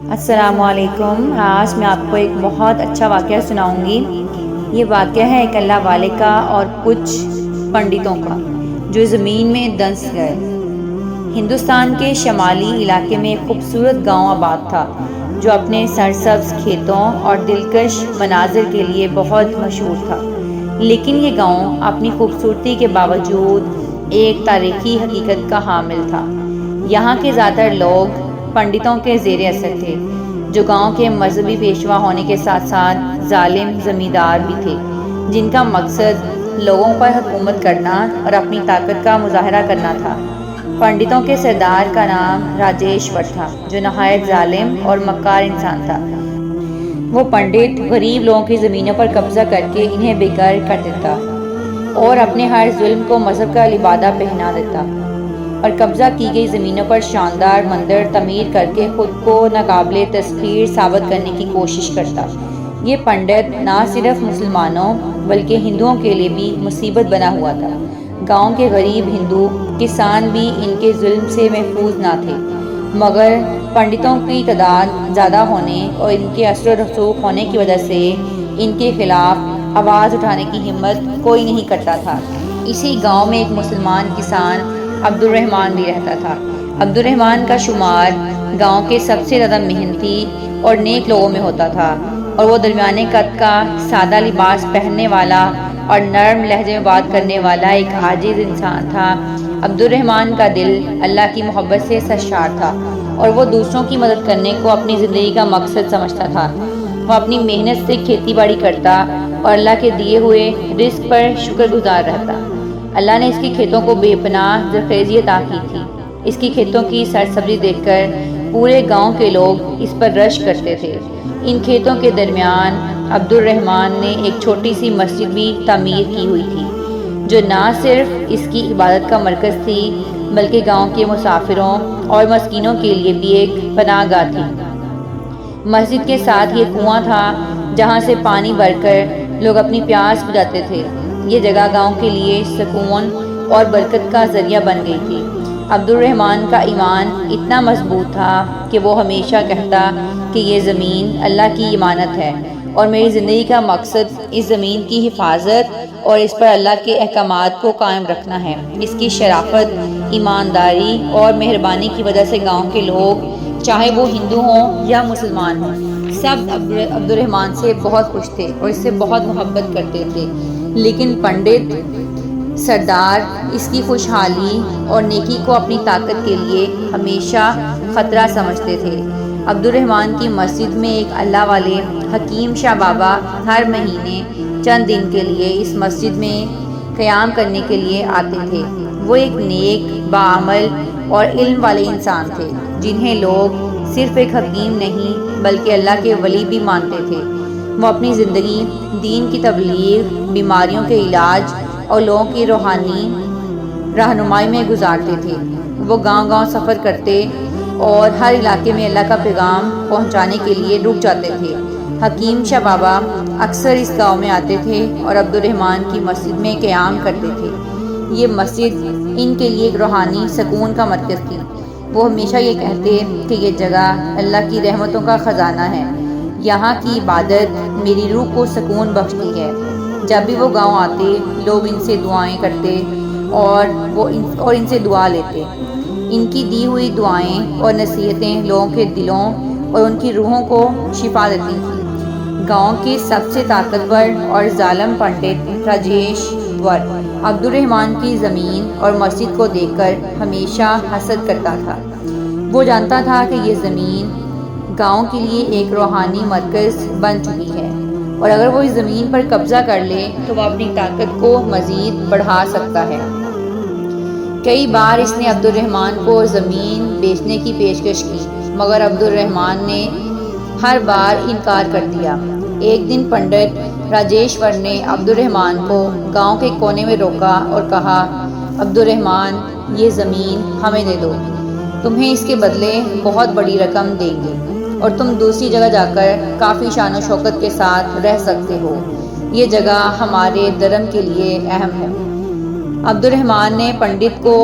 السلام علیکم۔ آج میں آپ کو ایک بہت اچھا واقعہ سناؤں گی۔ یہ واقعہ ہے ایک اللہ والے کا اور کچھ پنڈتوں کا جو زمین میں دنس گئے۔ ہندوستان کے شمالی علاقے میں ایک خوبصورت گاؤں آباد تھا جو اپنے سرسبز کھیتوں اور دلکش مناظر کے لیے بہت مشہور تھا، لیکن یہ گاؤں اپنی خوبصورتی کے باوجود ایک تاریخی حقیقت کا حامل تھا۔ یہاں کے زیادہ تر لوگ پنڈتوں کے زیر اثر تھے، جو گاؤں کے مذہبی پیشوا ہونے کے ساتھ ساتھ ظالم زمیندار بھی تھے، جن کا مقصد لوگوں پر حکومت کرنا اور اپنی طاقت کا مظاہرہ کرنا تھا۔ پنڈتوں کے سردار کا نام راجیشور تھا، جو نہایت ظالم اور مکار انسان تھا۔ وہ پنڈت غریب لوگوں کی زمینوں پر قبضہ کر کے انہیں بے گھر کر دیتا اور اپنے ہر ظلم کو مذہب کا لبادہ پہنا دیتا، اور قبضہ کی گئی زمینوں پر شاندار مندر تعمیر کر کے خود کو ناقابل تسخیر ثابت کرنے کی کوشش کرتا۔ یہ پنڈت نہ صرف مسلمانوں بلکہ ہندوؤں کے لیے بھی مصیبت بنا ہوا تھا۔ گاؤں کے غریب ہندو کسان بھی ان کے ظلم سے محفوظ نہ تھے، مگر پنڈتوں کی تعداد زیادہ ہونے اور ان کے اثر و رسوخ ہونے کی وجہ سے ان کے خلاف آواز اٹھانے کی ہمت کوئی نہیں کرتا تھا۔ اسی گاؤں میں ایک مسلمان کسان عبد الرحمن بھی رہتا تھا۔ عبد الرحمن کا شمار گاؤں کے سب سے زیادہ محنتی اور نیک لوگوں میں ہوتا تھا، اور وہ درمیانے قد کا، سادہ لباس پہننے والا اور نرم لہجے میں بات کرنے والا ایک عاجز انسان تھا۔ عبد الرحمن کا دل اللہ کی محبت سے سرشار تھا، اور وہ دوسروں کی مدد کرنے کو اپنی زندگی کا مقصد سمجھتا تھا۔ وہ اپنی محنت سے کھیتی باڑی کرتا اور اللہ کے دیے ہوئے رزق پر شکر گزار رہتا۔ اللہ نے اس کے کھیتوں کو بے پناہ زرخیزی عطا کی تھی۔ اس کی کھیتوں کی سرسبزی دیکھ کر پورے گاؤں کے لوگ اس پر رشک کرتے تھے۔ ان کھیتوں کے درمیان عبد الرحمن نے ایک چھوٹی سی مسجد بھی تعمیر کی ہوئی تھی، جو نہ صرف اس کی عبادت کا مرکز تھی بلکہ گاؤں کے مسافروں اور مسکینوں کے لیے بھی ایک پناہ گاہ تھی۔ مسجد کے ساتھ یہ کنواں تھا جہاں سے پانی بھر کر لوگ اپنی پیاس بجھاتے تھے۔ یہ جگہ گاؤں کے لیے سکون اور برکت کا ذریعہ بن گئی تھی۔ عبد الرحمن کا ایمان اتنا مضبوط تھا کہ وہ ہمیشہ کہتا کہ یہ زمین اللہ کی امانت ہے، اور میری زندگی کا مقصد اس زمین کی حفاظت اور اس پر اللہ کے احکامات کو قائم رکھنا ہے۔ اس کی شرافت، ایمانداری اور مہربانی کی وجہ سے گاؤں کے لوگ، چاہے وہ ہندو ہوں یا مسلمان ہوں، سب عبد الرحمن سے بہت خوش تھے اور اس سے بہت محبت کرتے تھے۔ لیکن پنڈت سردار اس کی خوشحالی اور نیکی کو اپنی طاقت کے لیے ہمیشہ خطرہ سمجھتے تھے۔ عبد الرحمن کی مسجد میں ایک اللہ والے حکیم شاہ بابا ہر مہینے چند دن کے لیے اس مسجد میں قیام کرنے کے لیے آتے تھے۔ وہ ایک نیک، باعمل اور علم والے انسان تھے، جنہیں لوگ صرف ایک حکیم نہیں بلکہ اللہ کے ولی بھی مانتے تھے۔ وہ اپنی زندگی دین کی تبلیغ، بیماریوں کے علاج اور لوگوں کی روحانی رہنمائی میں گزارتے تھے۔ وہ گاؤں گاؤں سفر کرتے اور ہر علاقے میں اللہ کا پیغام پہنچانے کے لیے رک جاتے تھے۔ حکیم شاہ بابا اکثر اس گاؤں میں آتے تھے اور عبد الرحمن کی مسجد میں قیام کرتے تھے۔ یہ مسجد ان کے لیے ایک روحانی سکون کا مرکز تھی۔ وہ ہمیشہ یہ کہتے کہ یہ جگہ اللہ کی رحمتوں کا خزانہ ہے، یہاں کی عبادت میری روح کو سکون بخشتی ہے۔ جب بھی وہ گاؤں آتے، لوگ ان سے دعائیں کرتے اور ان سے دعا لیتے۔ ان کی دی ہوئی دعائیں اور نصیحتیں لوگوں کے دلوں اور ان کی روحوں کو شفا دیتی تھیں۔ گاؤں کے سب سے طاقتور اور ظالم پنڈت راجیشور عبد الرحمن کی زمین اور مسجد کو دیکھ کر ہمیشہ حسد کرتا تھا۔ وہ جانتا تھا کہ یہ زمین گاؤں کے لیے ایک روحانی مرکز بن چکی ہے، اور اگر وہ اس زمین پر قبضہ کر لے تو وہ اپنی طاقت کو مزید بڑھا سکتا ہے۔ کئی بار اس نے عبد الرحمن کو زمین بیچنے کی پیشکش کی، مگر عبد الرحمن نے ہر بار انکار کر دیا۔ ایک دن پنڈت راجیشور نے عبد الرحمن کو گاؤں کے کونے میں روکا اور کہا، عبد الرحمن، یہ زمین ہمیں دے دو، تمہیں اس کے بدلے بہت بڑی رقم دیں گے اور تم دوسری جگہ جا کر کافی شان و شوکت کے ساتھ رہ سکتے ہو۔ یہ جگہ ہمارے دھرم کے لیے اہم ہے۔ عبد الرحمن نے پنڈت کو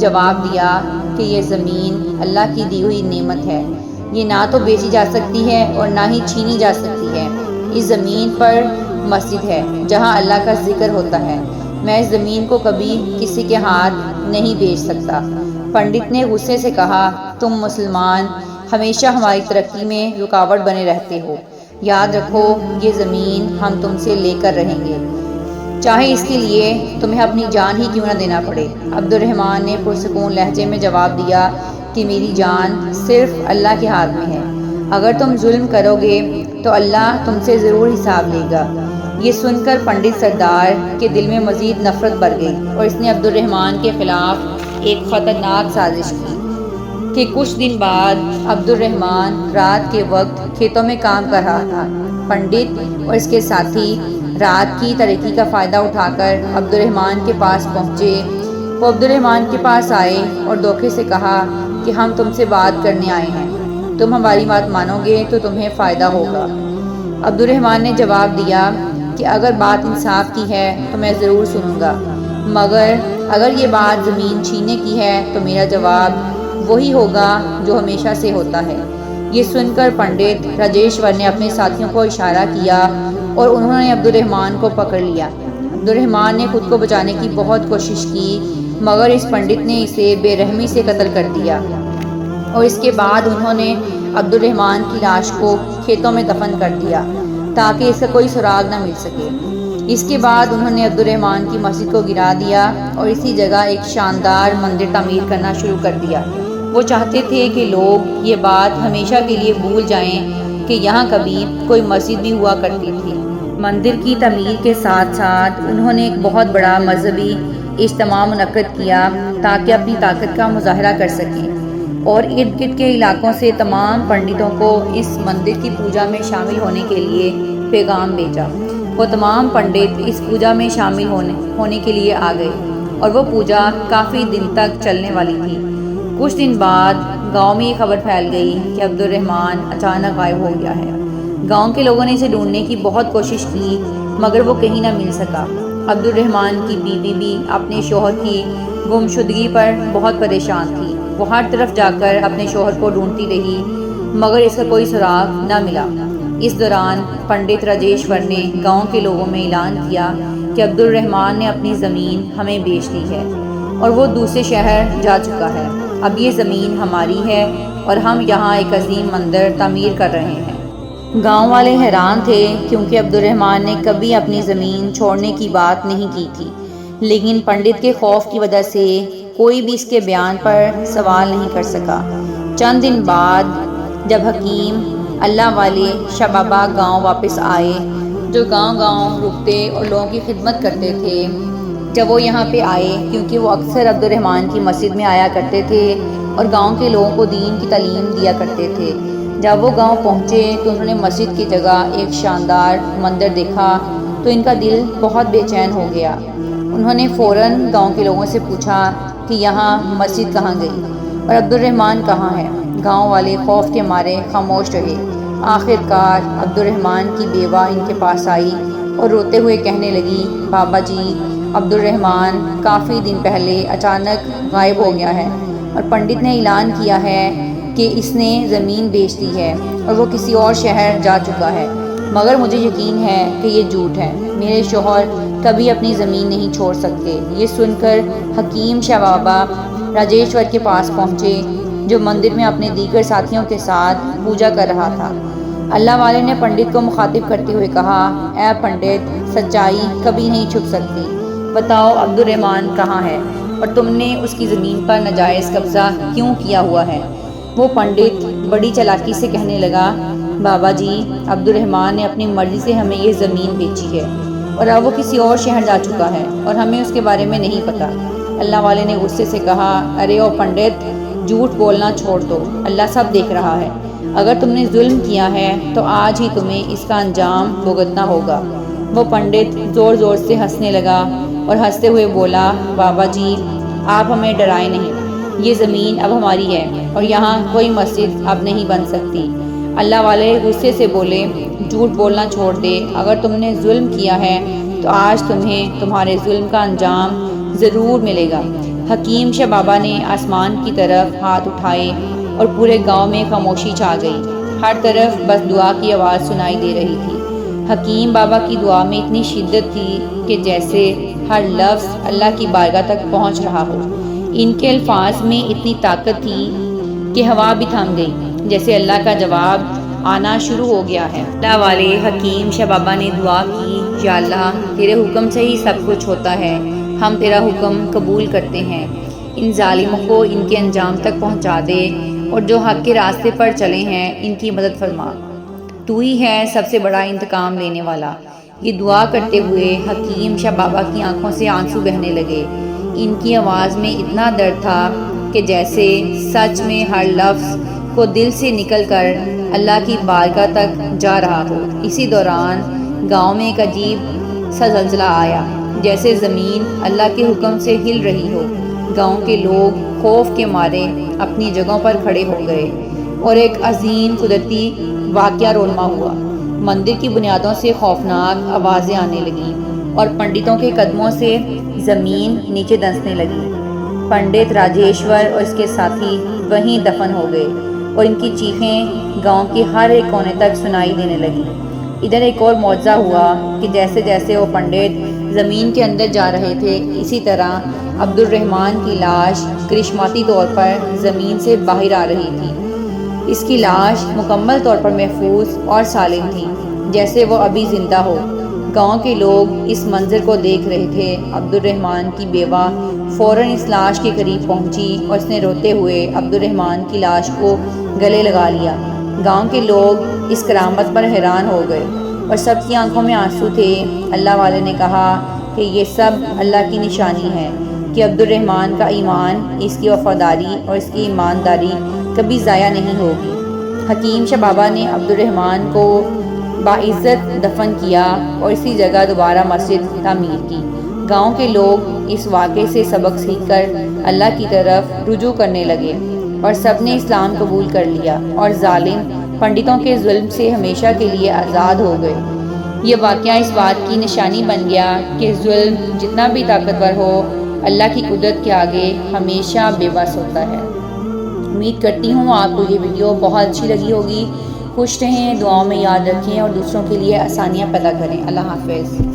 جواب دیا کہ یہ زمین اللہ کی دی ہوئی نعمت ہے، یہ نہ تو بیچی جا سکتی ہے اور نہ ہی چھینی جا سکتی ہے۔ اس زمین پر مسجد ہے جہاں اللہ کا ذکر ہوتا ہے۔ میں اس زمین کو کبھی کسی کے ہاتھ نہیں بیچ سکتا۔ پنڈت نے غصے سے کہا، تم مسلمان ہمیشہ ہماری ترقی میں رکاوٹ بنے رہتے ہو۔ یاد رکھو، یہ زمین ہم تم سے لے کر رہیں گے، چاہے اس کے لیے تمہیں اپنی جان ہی کیوں نہ دینا پڑے۔ عبد الرحمن نے پرسکون لہجے میں جواب دیا کہ میری جان صرف اللہ کے ہاتھ میں ہے۔ اگر تم ظلم کرو گے تو اللہ تم سے ضرور حساب لے گا۔ یہ سن کر پنڈت سردار کے دل میں مزید نفرت بڑھ گئی اور اس نے عبد الرحمن کے خلاف ایک خطرناک سازش کی کہ کچھ دن بعد عبد الرحمن رات کے وقت کھیتوں میں کام کر رہا تھا۔ پنڈت اور اس کے ساتھی رات کی تاریکی کا فائدہ اٹھا کر عبد الرحمن کے پاس پہنچے۔ وہ عبد الرحمن کے پاس آئے اور دھوکے سے کہا کہ ہم تم سے بات کرنے آئے ہیں، تم ہماری بات مانو گے تو تمہیں فائدہ ہوگا۔ عبد الرحمن نے جواب دیا کہ اگر بات انصاف کی ہے تو میں ضرور سنوں گا، مگر اگر یہ بات زمین چھیننے کی ہے تو میرا جواب وہی ہوگا جو ہمیشہ سے ہوتا ہے۔ یہ سن کر پنڈت راجیشور نے اپنے ساتھیوں کو اشارہ کیا اور انہوں نے عبد الرحمن کو پکڑ لیا۔ عبد الرحمن نے خود کو بچانے کی بہت کوشش کی، مگر اس پنڈت نے اسے بے رحمی سے قتل کر دیا اور اس کے بعد انہوں نے عبد الرحمن کی لاش کو کھیتوں میں دفن کر دیا تاکہ اس کا کوئی سراغ نہ مل سکے۔ اس کے بعد انہوں نے عبد الرحمن کی مسجد کو گرا دیا اور اسی جگہ ایک شاندار مندر تعمیر کرنا شروع کر دیا۔ وہ چاہتے تھے کہ لوگ یہ بات ہمیشہ کے لیے بھول جائیں کہ یہاں کبھی کوئی مسجد بھی ہوا کرتی تھی۔ مندر کی تعمیر کے ساتھ ساتھ انہوں نے ایک بہت بڑا مذہبی اجتماع منعقد کیا تاکہ اپنی طاقت کا مظاہرہ کر سکیں، اور ارد گرد کے علاقوں سے تمام پنڈتوں کو اس مندر کی پوجا میں شامل ہونے کے لیے پیغام بھیجا۔ وہ تمام پنڈت اس پوجا میں شامل ہونے کے لیے آ گئے اور وہ پوجا کافی دن تک چلنے والی تھی۔ کچھ دن بعد گاؤں میں یہ خبر پھیل گئی کہ عبد الرحمن اچانک غائب ہو گیا ہے۔ گاؤں کے لوگوں نے اسے ڈھونڈنے کی بہت کوشش کی مگر وہ کہیں نہ مل سکا۔ عبد الرحمن کی بیوی بھی اپنے شوہر کی گمشدگی پر بہت پریشان تھی۔ وہ ہر طرف جا کر اپنے شوہر کو ڈھونڈتی رہی مگر اس کا کوئی سراغ نہ ملا۔ اس دوران پنڈت راجیشور نے گاؤں کے لوگوں میں اعلان کیا کہ عبد الرحمن نے اپنی زمین ہمیں بیچ دی ہے اور وہ دوسرے شہر جا چکا ہے۔ اب یہ زمین ہماری ہے اور ہم یہاں ایک عظیم مندر تعمیر کر رہے ہیں۔ گاؤں والے حیران تھے کیونکہ عبد الرحمن نے کبھی اپنی زمین چھوڑنے کی بات نہیں کی تھی، لیکن پنڈت کے خوف کی وجہ سے کوئی بھی اس کے بیان پر سوال نہیں کر سکا۔ چند دن بعد جب حکیم اللہ والے شاہ بابا گاؤں واپس آئے، جو گاؤں گاؤں رکتے اور لوگوں کی خدمت کرتے تھے، جب وہ یہاں پہ آئے کیونکہ وہ اکثر عبد الرحمن کی مسجد میں آیا کرتے تھے اور گاؤں کے لوگوں کو دین کی تعلیم دیا کرتے تھے، جب وہ گاؤں پہنچے تو انہوں نے مسجد کی جگہ ایک شاندار مندر دیکھا تو ان کا دل بہت بے چین ہو گیا۔ انہوں نے فوراً گاؤں کے لوگوں سے پوچھا کہ یہاں مسجد کہاں گئی اور عبد الرحمن کہاں ہے۔ گاؤں والے خوف کے مارے خاموش رہے۔ آخر کار عبد الرحمن کی بیوہ ان کے پاس آئی اور روتے ہوئے کہنے لگی، بابا جی، عبد الرحمن کافی دن پہلے اچانک غائب ہو گیا ہے اور پنڈت نے اعلان کیا ہے کہ اس نے زمین بیچ دی ہے اور وہ کسی اور شہر جا چکا ہے، مگر مجھے یقین ہے کہ یہ جھوٹ ہے۔ میرے شوہر کبھی اپنی زمین نہیں چھوڑ سکتے۔ یہ سن کر حکیم شاہ بابا راجیشور کے پاس پہنچے، جو مندر میں اپنے دیگر ساتھیوں کے ساتھ پوجا کر رہا تھا۔ اللہ والے نے پنڈت کو مخاطب کرتے ہوئے کہا، اے پنڈت، سچائی کبھی نہیں چھپ سکتی، بتاؤ عبد الرحمن کہاں ہے اور تم نے اس کی زمین پر ناجائز قبضہ کیوں کیا ہوا ہے؟ وہ پنڈت بڑی چالاکی سے کہنے لگا، بابا جی، عبد الرحمن نے اپنی مرضی سے ہمیں یہ زمین بیچی ہے اور اب وہ کسی اور شہر جا چکا ہے اور ہمیں اس کے بارے میں نہیں پتہ۔ اللہ والے نے غصے سے کہا، ارے او پنڈت، جھوٹ بولنا چھوڑ دو، اللہ سب دیکھ رہا ہے۔ اگر تم نے ظلم کیا ہے تو آج ہی تمہیں اس کا انجام بھگتنا ہوگا۔ وہ پنڈت زور زور سے ہنسنے لگا اور ہنستے ہوئے بولا، بابا جی، آپ ہمیں ڈرائے نہیں، یہ زمین اب ہماری ہے اور یہاں کوئی مسجد اب نہیں بن سکتی۔ اللہ والے غصے سے بولے، جھوٹ بولنا چھوڑ دے، اگر تم نے ظلم کیا ہے تو آج تمہیں تمہارے ظلم کا انجام ضرور ملے گا۔ حکیم شاہ بابا نے آسمان کی طرف ہاتھ اٹھائے اور پورے گاؤں میں خاموشی چھا گئی۔ ہر طرف بس دعا کی آواز سنائی دے رہی تھی۔ حکیم بابا کی دعا میں اتنی شدت تھی کہ جیسے ہر لفظ اللہ کی بارگاہ تک پہنچ رہا ہو۔ ان کے الفاظ میں اتنی طاقت تھی کہ ہوا بھی تھم گئی، جیسے اللہ کا جواب آنا شروع ہو گیا ہے۔ اللہ والے حکیم شاہ بابا نے دعا کی، یا اللہ تیرے حکم سے ہی سب کچھ ہوتا ہے، ہم تیرا حکم قبول کرتے ہیں، ان ظالموں کو ان کے انجام تک پہنچا دے، اور جو حق کے راستے پر چلے ہیں ان کی مدد فرما، تو ہی ہے سب سے بڑا انتقام لینے والا۔ یہ دعا کرتے ہوئے حکیم شاہ بابا کی آنکھوں سے آنسو بہنے لگے۔ ان کی آواز میں اتنا درد تھا کہ جیسے سچ میں ہر لفظ کو دل سے نکل کر اللہ کی بارگاہ تک جا رہا ہو۔ اسی دوران گاؤں میں ایک عجیب سا زلزلہ آیا، جیسے زمین اللہ کے حکم سے ہل رہی ہو۔ گاؤں کے لوگ خوف کے مارے اپنی جگہوں پر کھڑے ہو گئے اور ایک عظیم قدرتی واقعہ رونما ہوا۔ مندر کی بنیادوں سے خوفناک آوازیں آنے لگیں اور پنڈتوں کے قدموں سے زمین نیچے دھنسنے لگی۔ پنڈت راجیشور اور اس کے ساتھی وہیں دفن ہو گئے اور ان کی چیخیں گاؤں کے ہر ایک کونے تک سنائی دینے لگی۔ ادھر ایک اور معجزہ ہوا کہ جیسے جیسے وہ پنڈت زمین کے اندر جا رہے تھے، اسی طرح عبد الرحمن کی لاش کرشماتی طور پر زمین سے باہر آ رہی تھی۔ اس کی لاش مکمل طور پر محفوظ اور سالم تھی، جیسے وہ ابھی زندہ ہو۔ گاؤں کے لوگ اس منظر کو دیکھ رہے تھے۔ عبد الرحمن کی بیوہ فوراً اس لاش کے قریب پہنچی اور اس نے روتے ہوئے عبد الرحمن کی لاش کو گلے لگا لیا۔ گاؤں کے لوگ اس کرامت پر حیران ہو گئے اور سب کی آنکھوں میں آنسو تھے۔ اللہ والے نے کہا کہ یہ سب اللہ کی نشانی ہے کہ عبد الرحمن کا ایمان، اس کی وفاداری اور اس کی ایمانداری کبھی ضائع نہیں ہوگی۔ حکیم شاہ بابا نے عبد الرحمن کو باعزت دفن کیا اور اسی جگہ دوبارہ مسجد تعمیر کی۔ گاؤں کے لوگ اس واقعے سے سبق سیکھ کر اللہ کی طرف رجوع کرنے لگے اور سب نے اسلام قبول کر لیا اور ظالم پنڈتوں کے ظلم سے ہمیشہ کے لیے آزاد ہو گئے۔ یہ واقعہ اس بات کی نشانی بن گیا کہ ظلم جتنا بھی طاقتور ہو، اللہ کی قدرت کے آگے ہمیشہ بے بس ہوتا ہے۔ امید کرتی ہوں آپ کو یہ ویڈیو بہت اچھی لگی ہوگی۔ خوش رہیں، دعاؤں میں یاد رکھیں اور دوسروں کے لیے آسانیاں پیدا کریں۔ اللہ حافظ۔